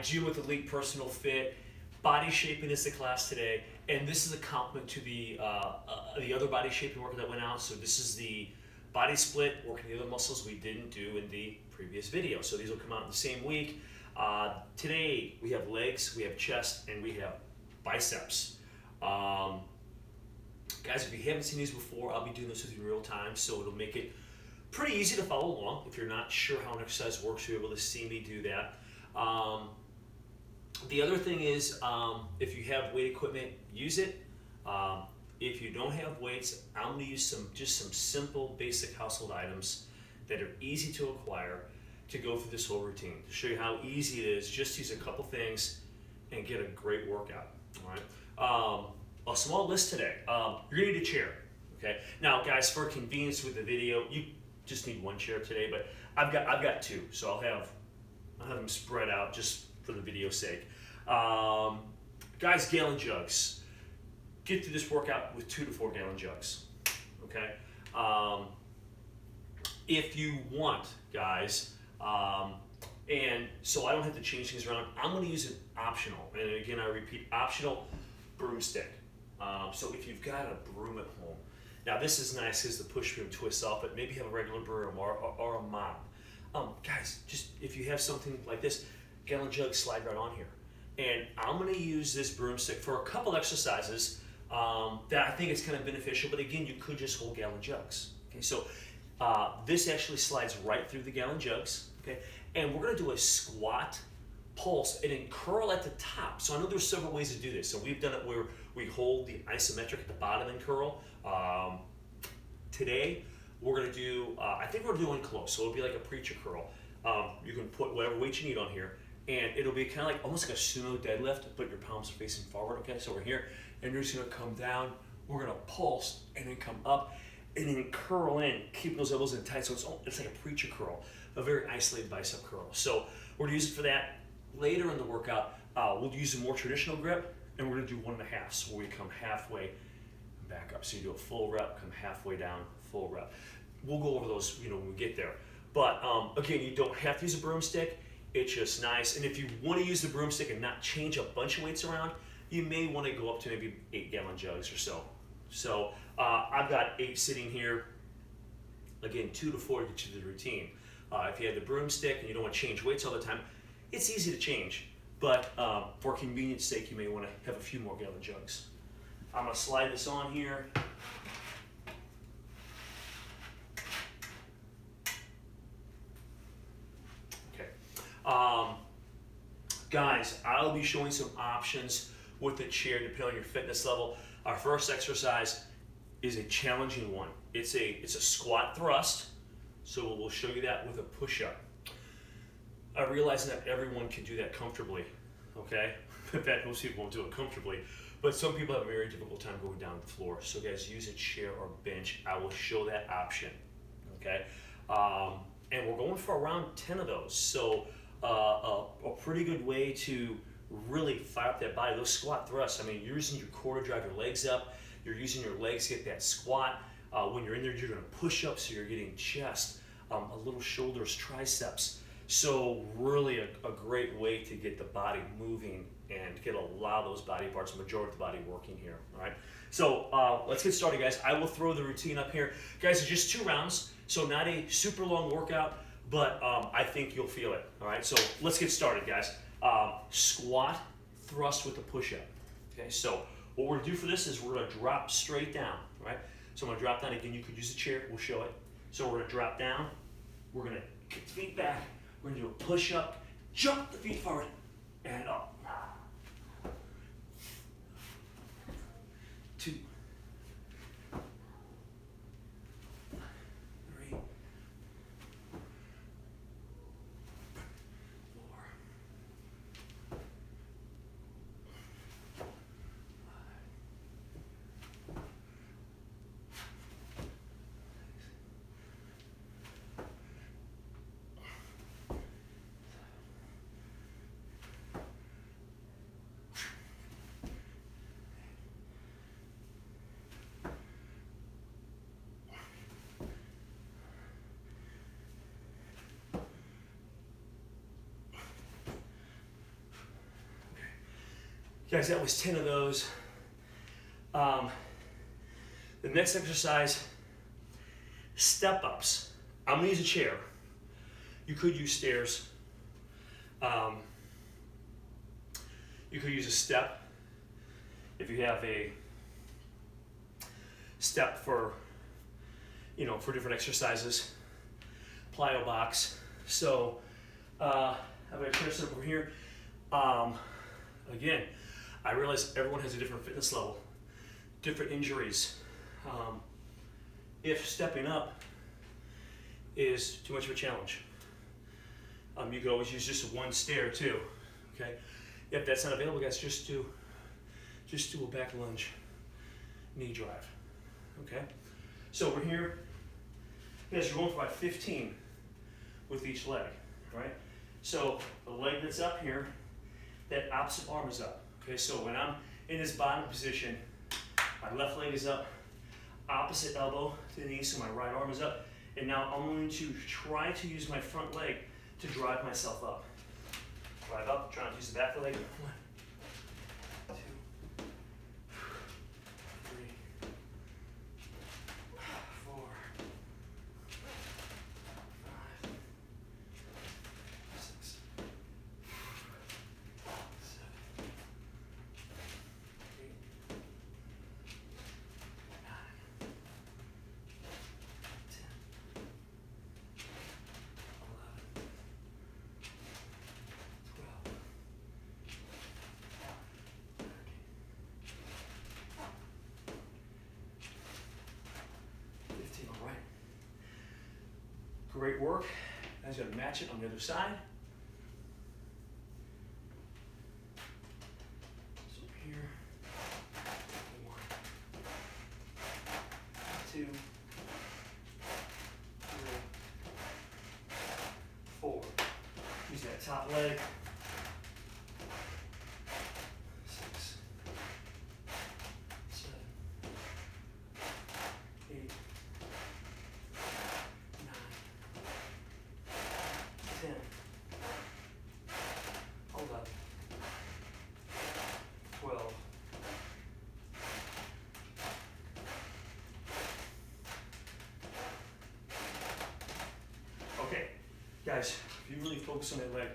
do with Elite Personal Fit. Body shaping is the class today, and this is a complement to the other body shaping workout that went out. So this is the body split, working the other muscles we didn't do in the previous video. So these will come out in the same week. Today we have legs, we have chest, and we have biceps. Guys, if you haven't seen these before, I'll be doing this with you in real time, so it'll make it pretty easy to follow along. If you're not sure how an exercise works, you're able to see me do that. The other thing is, if you have weight equipment, use it. If you don't have weights, I'm going to use just some simple, basic household items that are easy to acquire to go through this whole routine. To show you how easy it is, just use a couple things and get a great workout. All right. A small list today. You're going to need a chair. Okay. Now, guys, for convenience with the video, you just need one chair today, but I've got two, so I'll have them spread out just for the video's sake. Guys, gallon jugs. Get through this workout with 2 to 4 gallon jugs. Okay. If you want, guys, and so I don't have to change things around, I'm going to use an optional, and again I repeat, optional broomstick. So if you've got a broom at home, now this is nice because the push broom twists off, but maybe have a regular broom or a mop. Guys, just if you have something like this, gallon jug, slide right on here. And I'm going to use this broomstick for a couple exercises that I think is kind of beneficial, but again, you could just hold gallon jugs. Okay, so this actually slides right through the gallon jugs, okay? And we're going to do a squat, pulse, and then curl at the top. So I know there's several ways to do this. So we've done it where we hold the isometric at the bottom and curl. Today, we're going to do, I think we're doing close, so it'll be like a preacher curl. You can put whatever weight you need on here, and it'll be kind of like almost like a sumo deadlift, but your palms are facing forward, okay? So we're here, and you're just going to come down, we're going to pulse, and then come up, and then curl in, keep those elbows in tight, so it's like a preacher curl, a very isolated bicep curl. So we're going to use it for that. Later in the workout, we'll use a more traditional grip, and we're going to do 1.5, so we come halfway and back up. So you do a full rep, come halfway down, full rep. We'll go over those, when we get there. But again, you don't have to use a broomstick. It's just nice. And if you want to use the broomstick and not change a bunch of weights around, you may want to go up to maybe 8 gallon jugs or so. So I've got 8 sitting here. Again, 2 to 4 to get you to the routine. If you have the broomstick and you don't want to change weights all the time, it's easy to change. But for convenience sake, you may want to have a few more gallon jugs. I'm going to slide this on here. Guys, I'll be showing some options with the chair depending on your fitness level. Our first exercise is a challenging one. It's a squat thrust, so we'll show you that with a push-up. I realize that everyone can do that comfortably, okay? In fact, most people won't do it comfortably, but some people have a very difficult time going down the floor. So guys, use a chair or bench. I will show that option, okay? And we're going for around 10 of those. So a pretty good way to really fire up that body. Those squat thrusts, I mean, you're using your core to drive your legs up. You're using your legs to get that squat. When you're in there, you're going to push up, so you're getting chest, a little shoulders, triceps. So really a great way to get the body moving and get a lot of those body parts, majority of the body working here, all right? So let's get started, guys. I will throw the routine up here. Guys, it's just 2 rounds, so not a super long workout, but I think you'll feel it, all right? So let's get started, guys. Squat, thrust with a push-up, okay? So what we're gonna do for this is we're gonna drop straight down, all right? So I'm gonna drop down. Again, you could use a chair, we'll show it. So we're gonna drop down, we're gonna kick the feet back, we're gonna do a push-up, jump the feet forward, and up. 2, 3, 4, 5, Guys, that was 10 of those. The next exercise, step ups. I'm gonna use a chair. You could use stairs. You could use a step if you have a step for, for different exercises. Plyo box. So I've got a chair set up over here. Again, I realize everyone has a different fitness level, different injuries. If stepping up is too much of a challenge, you could always use just one stair too. Okay, if that's not available, guys, just do a back lunge, knee drive. Okay, so we're here. Guys, you're going for about 15 with each leg, right? So the leg that's up here, that opposite arm is up. Okay, so when I'm in this bottom position, my left leg is up, opposite elbow to the knee, so my right arm is up. And now I'm going to try to use my front leg to drive myself up. Drive up, trying to use the back of the leg. 1, 2, 3, 4, 5, 6, 7, 8, 9, 10, 11, 12, 13, 15. All right. Great work. Now he's going to match it on the other side. So here, 1, 2, 3, 4. Use that top leg. 6, 7, 8, 9, 10. Hold up. 12. Okay, guys, if you really focus on that leg,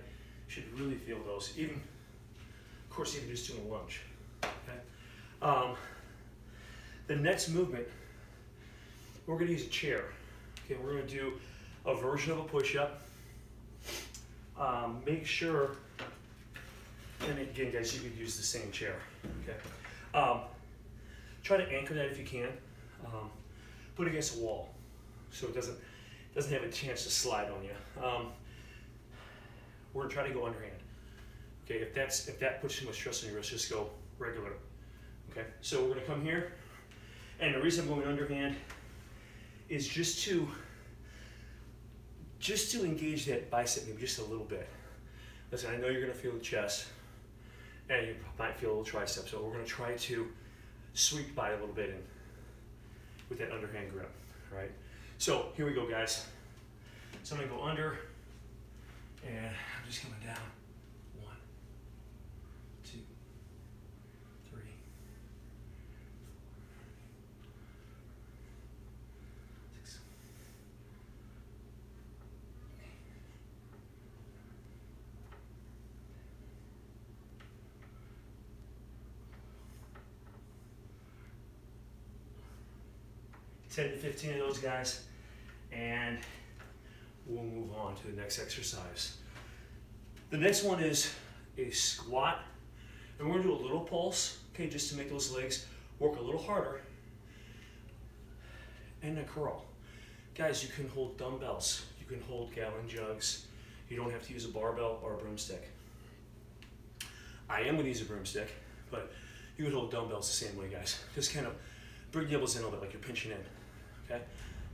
you should really feel those. Even, of course, even just doing a lunge. Okay. The next movement, we're going to use a chair. Okay, we're going to do a version of a push-up. Make sure, and again, guys, you could use the same chair. Okay. Try to anchor that if you can. Put it against a wall, so it doesn't have a chance to slide on you. We're gonna try to go underhand. Okay, if that puts too much stress on your wrist, just go regular. Okay, so we're gonna come here, and the reason I'm going underhand is just to engage that bicep maybe just a little bit. Listen, I know you're gonna feel the chest, and you might feel a little tricep, so we're gonna try to sweep by a little bit and with that underhand grip, right? So here we go, guys. So I'm gonna go under, and I'm just coming down. 1, 2, 3, 6, 10 to 15 of those, guys, and we'll move on to the next exercise. The next one is a squat, and we're gonna do a little pulse, okay, just to make those legs work a little harder, and a curl. Guys, you can hold dumbbells, you can hold gallon jugs, you don't have to use a barbell or a broomstick. I am gonna use a broomstick, but you would hold dumbbells the same way, guys. Just kind of bring the elbows in a little bit, like you're pinching in, okay?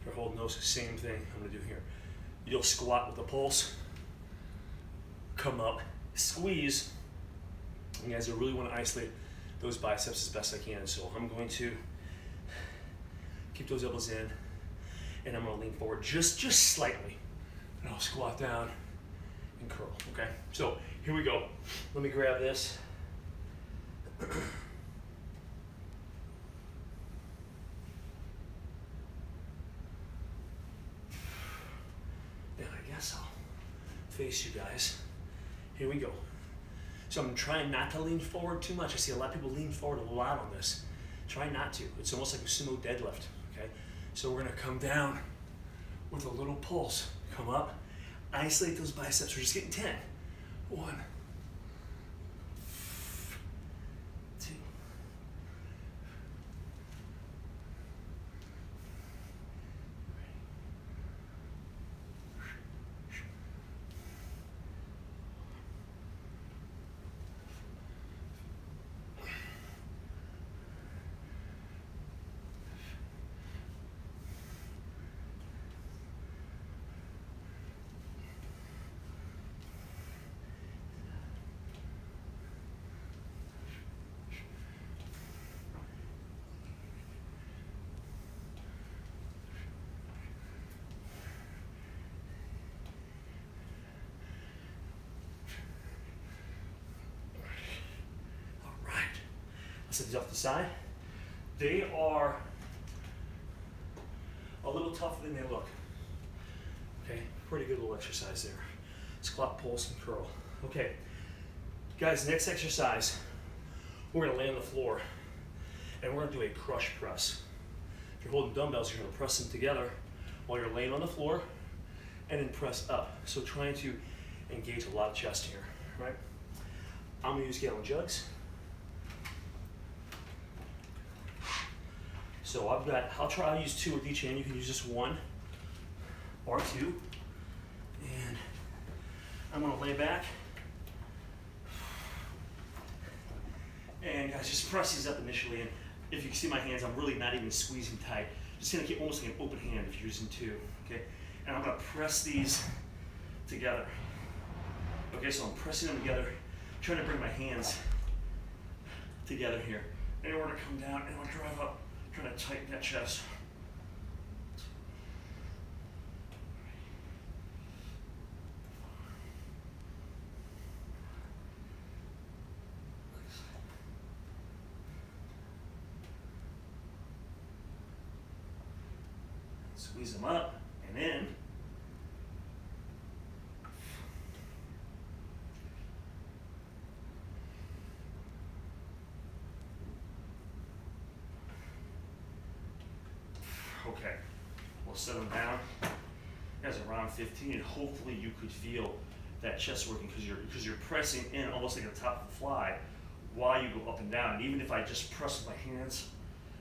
If you're holding those, same thing I'm gonna do here. You'll squat with the pulse, come up, squeeze. And guys, I really want to isolate those biceps as best I can. So I'm going to keep those elbows in, and I'm going to lean forward just slightly. And I'll squat down and curl, okay? So here we go. Let me grab this. Then I guess I'll face you guys. Here we go. So I'm trying not to lean forward too much. I see a lot of people lean forward a lot on this. Try not to. It's almost like a sumo deadlift, okay? So we're gonna come down with a little pulse. Come up, isolate those biceps. We're just getting 10. 1, 2, set these off the side. They are a little tougher than they look. Okay, pretty good little exercise there. Squat, pulse, and curl. Okay, guys, next exercise, we're gonna lay on the floor and we're gonna do a crush press. If you're holding dumbbells, you're gonna press them together while you're laying on the floor and then press up. So trying to engage a lot of chest here, right? I'm gonna use gallon jugs. So I'll use 2 with each hand. You can use just 1 or 2. And I'm gonna lay back. And guys, just press these up initially. And if you can see my hands, I'm really not even squeezing tight. Just gonna keep almost like an open hand if you're using 2, okay? And I'm gonna press these together. Okay, so I'm pressing them together, trying to bring my hands together here. And we're gonna come down and we'll drive up. Trying to tighten that chest. Squeeze them up and in. Okay, we'll set them down. Guys, around 15, and hopefully you could feel that chest working because you're pressing in almost like the top of the fly while you go up and down. And even if I just press with my hands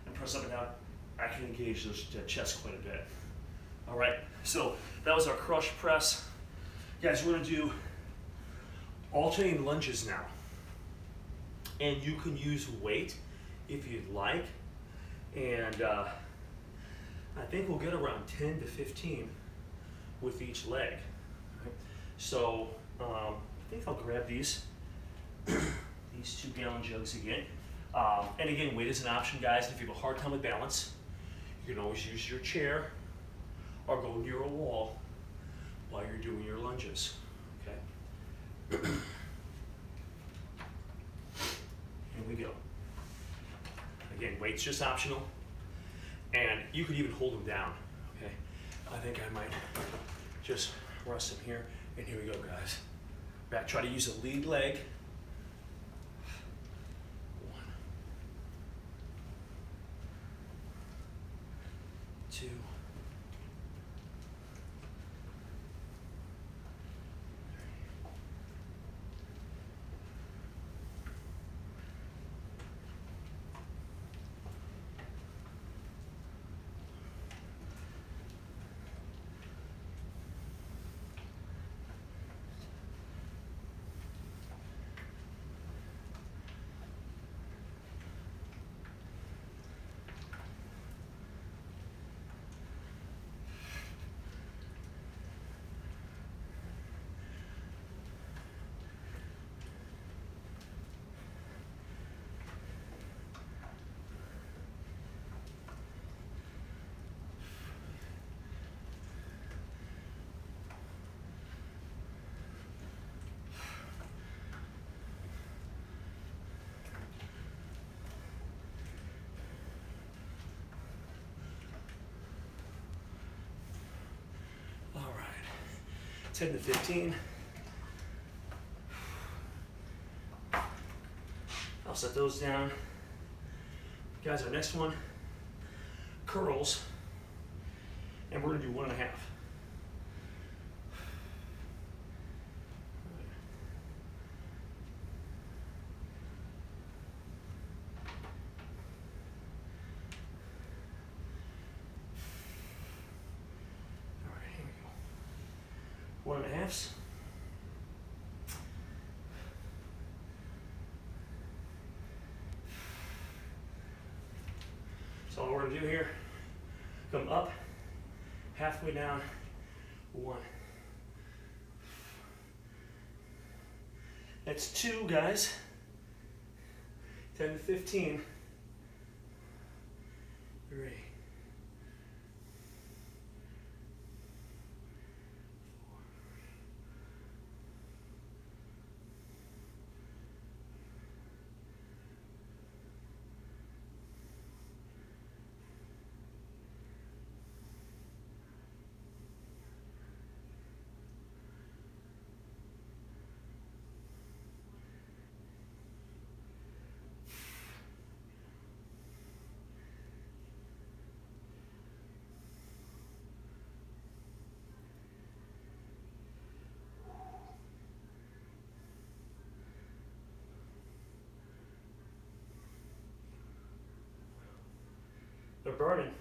and press up and down, I can engage the chest quite a bit. All right, so that was our crush press. Guys, we're gonna do alternating lunges now. And you can use weight if you'd like. And I think we'll get around 10 to 15 with each leg. Right? So I think I'll grab these 2-gallon jugs again. And again, weight is an option, guys. If you have a hard time with balance, you can always use your chair or go near a wall while you're doing your lunges. Okay. Here we go. Again, weight's just optional. And you could even hold them down, okay? I think I might just rest them here. And here we go, guys. Back, try to use the lead leg. 1, 2, 10 to 15. I'll set those down. Guys, our next one, curls, and we're gonna do 1.5. All right, here we go. 1.5s. So all we're gonna do here, come up, halfway down, 1. That's 2, guys. 10 to 15. 3. 4. They're burning.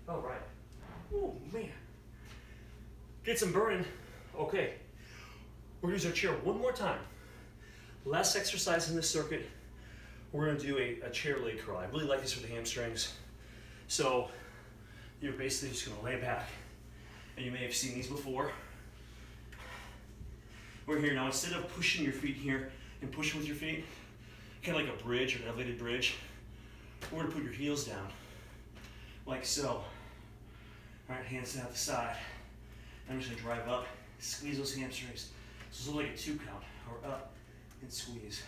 All right. Oh man. Get some burning. Okay. We're gonna use our chair one more time. Last exercise in this circuit. We're gonna do a chair leg curl. I really like this for the hamstrings. So you're basically just gonna lay back, and you may have seen these before. We're here now. Instead of pushing your feet here and pushing with your feet, kind of like a bridge or an elevated bridge, we're gonna put your heels down, like so. All right, hands down at the side. I'm just gonna drive up, squeeze those hamstrings. So it's like a 2 count, or up and squeeze.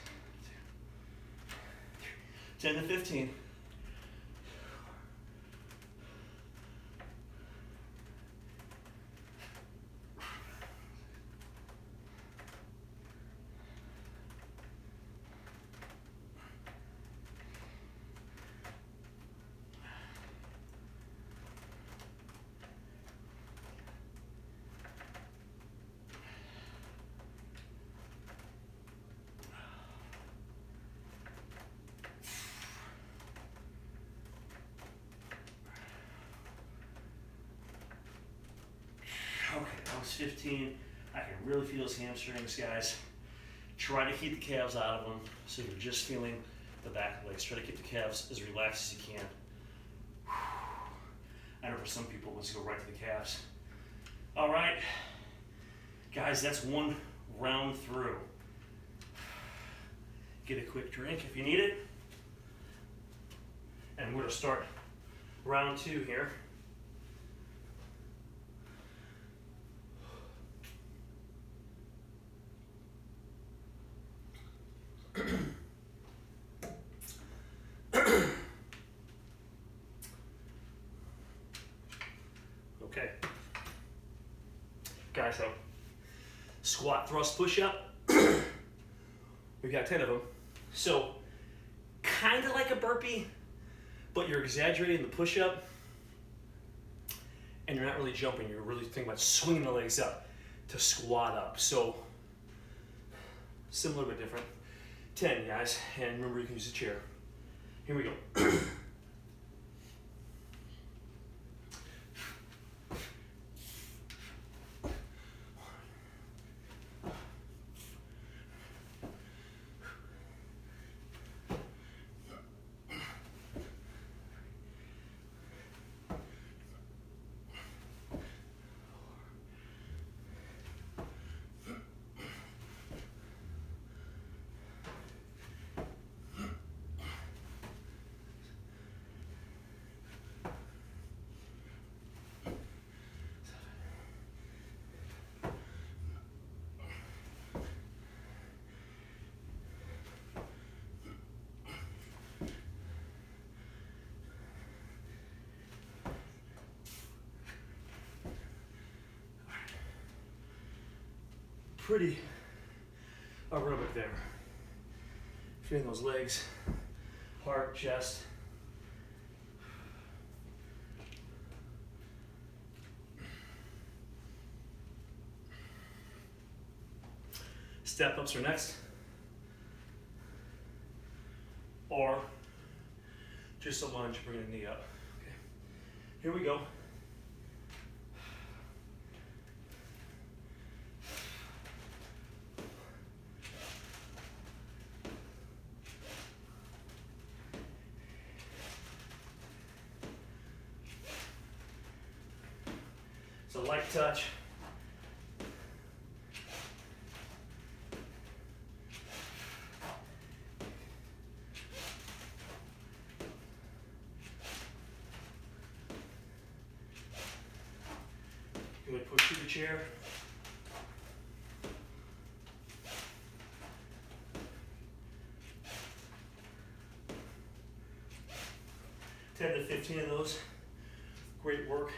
10 to 15. Okay, that was 15. I can really feel those hamstrings, guys. Try to keep the calves out of them so you're just feeling the back legs. Try to keep the calves as relaxed as you can. I know for some people, let's go right to the calves. All right, guys, that's one round through. Get a quick drink if you need it. And we're gonna start round 2 here. Okay. Guys, so squat, thrust, push up. We've got 10 of them. So kind of like a burpee, but you're exaggerating the push up and you're not really jumping. You're really thinking about swinging the legs up to squat up. So similar but different. 10, guys, and remember you can use a chair. Here we go. pretty aerobic there. Feeling those legs, heart, chest. Step ups are next. Or just a lunge, bringing the knee up. Okay. Here we go. It's a light touch. Good, push through the chair. Ten to 15 of those. Great work.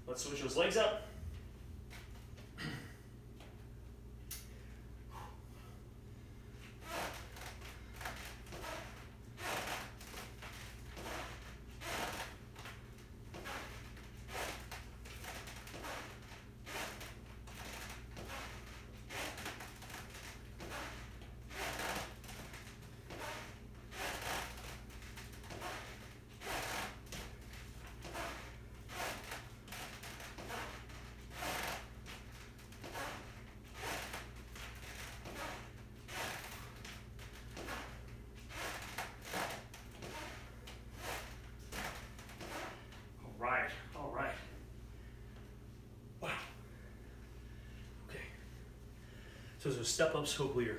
Let's switch those legs up. All right. Wow. Okay. So those step ups, hopefully you're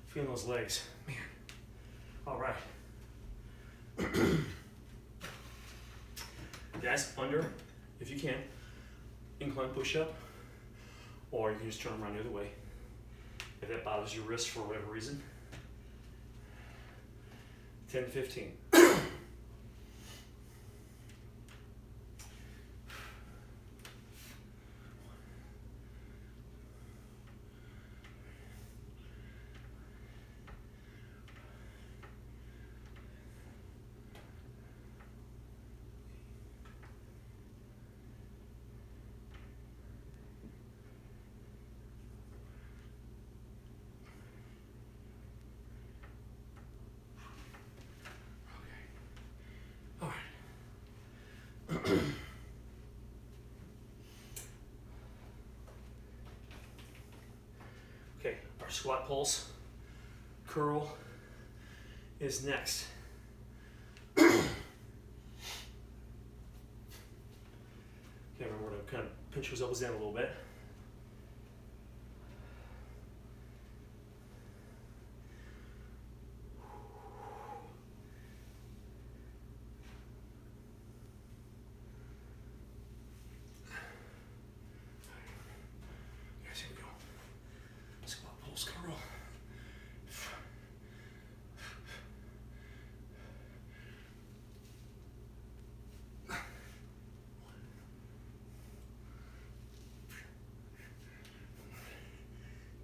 feeling those legs. Man. All right. Guys, under, if you can, incline push up, or you can just turn them around the other way. If that bothers your wrist for whatever reason. 10, 15. Okay, our squat pulse curl is next. Okay, remember to kind of pinch those elbows down a little bit. Here we go. Squat pulse curl.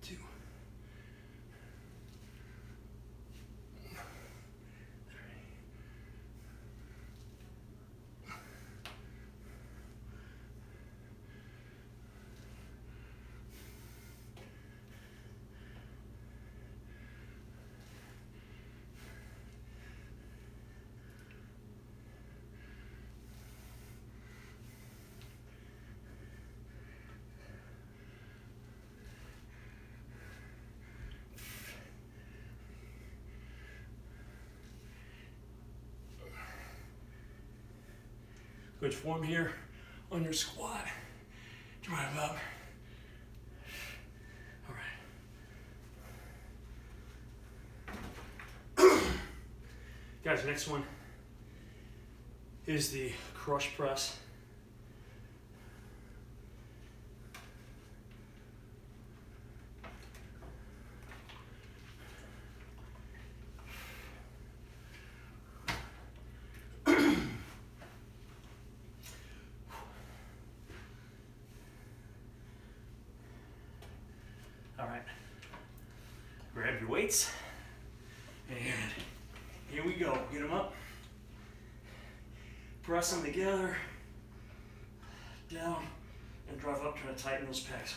Two. Good form here on your squat. Drive up. All right. Guys, the next one is the crush press. All right. Grab your weights. And here we go. Get them up. Press them together. Down. And drive up, trying to tighten those pecs.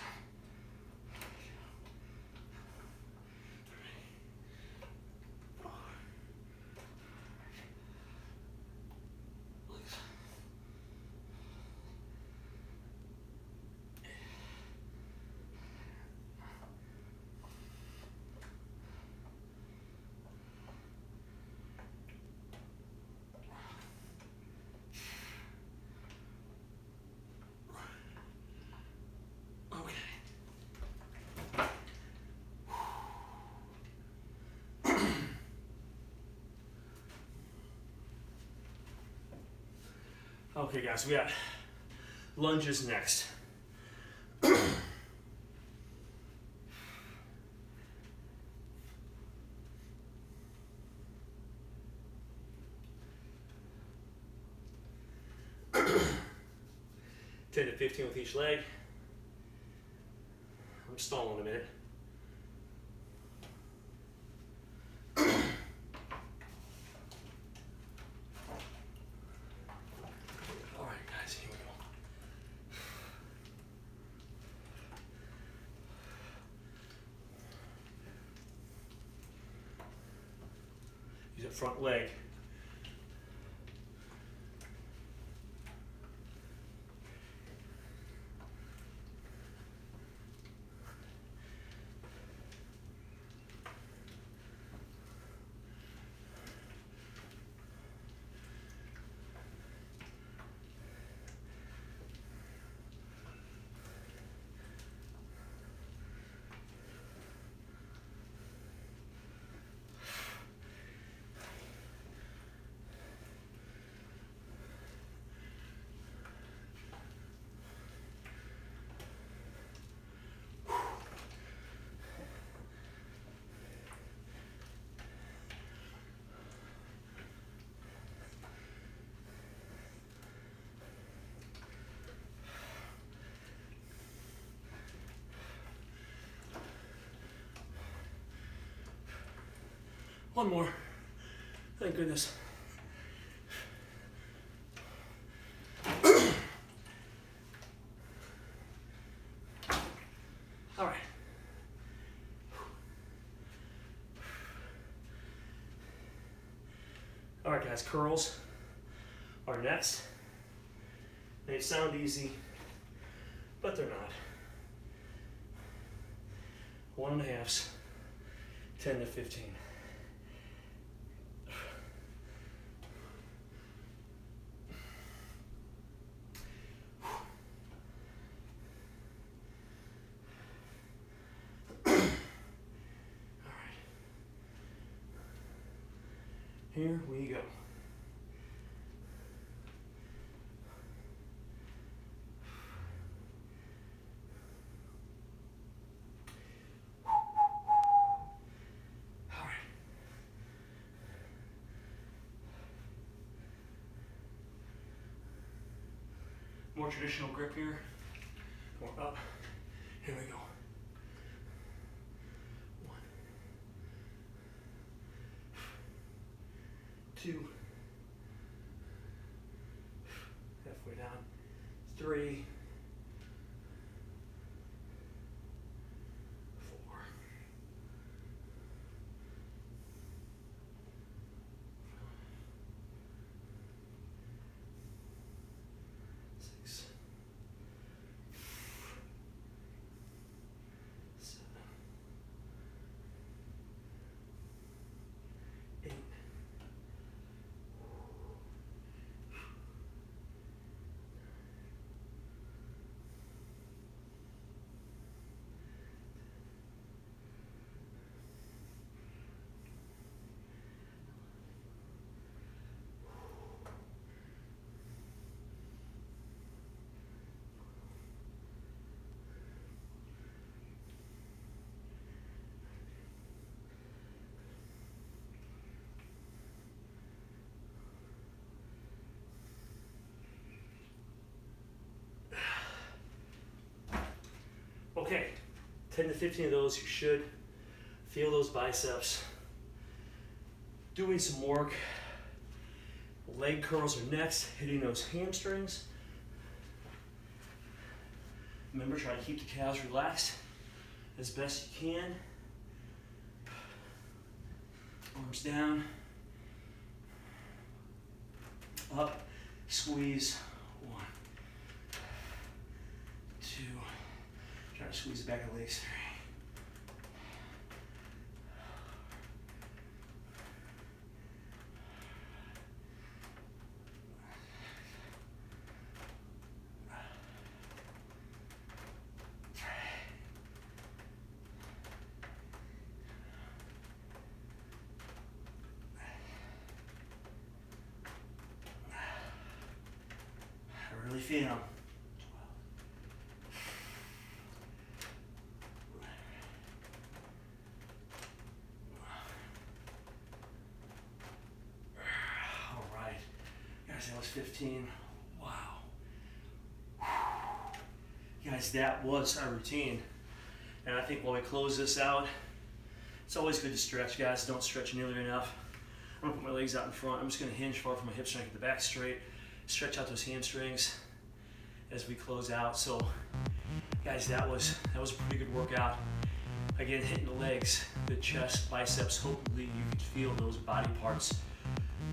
Okay guys, we got lunges next. 10 to 15 with each leg. I'm stalling a minute. All right, guys, here we go. Use that front leg. One more. Thank goodness. All right. All right, guys, curls are next. They sound easy, but they're not. 1.5s, 10 to 15. Here we go. All right. More traditional grip here. More up. Here we go. 1, 2, halfway down, 3, 4, 6, 7, 8, 10 to 15 of those. You should feel those biceps. Doing some work. Leg curls are next, hitting those hamstrings. Remember, try to keep the calves relaxed as best you can. Arms down, up, squeeze. 1, 2, try to squeeze the back of the legs. 3. Really feel them. 12. All right, guys, that was 15. Wow. Guys, that was our routine. And I think while we close this out, it's always good to stretch, guys. Don't stretch nearly enough. I'm gonna put my legs out in front. I'm just gonna hinge far from my hips, trying to get the back straight. Stretch out those hamstrings as we close out. So guys, that was a pretty good workout. Again, hitting the legs, the chest, biceps. Hopefully you could feel those body parts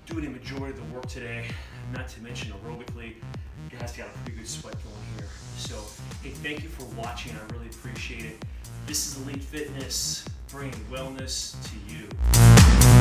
doing a majority of the work today. Not to mention aerobically, you guys got a pretty good sweat going here. So hey, thank you for watching. I really appreciate it. This is Elite Fitness, bringing wellness to you.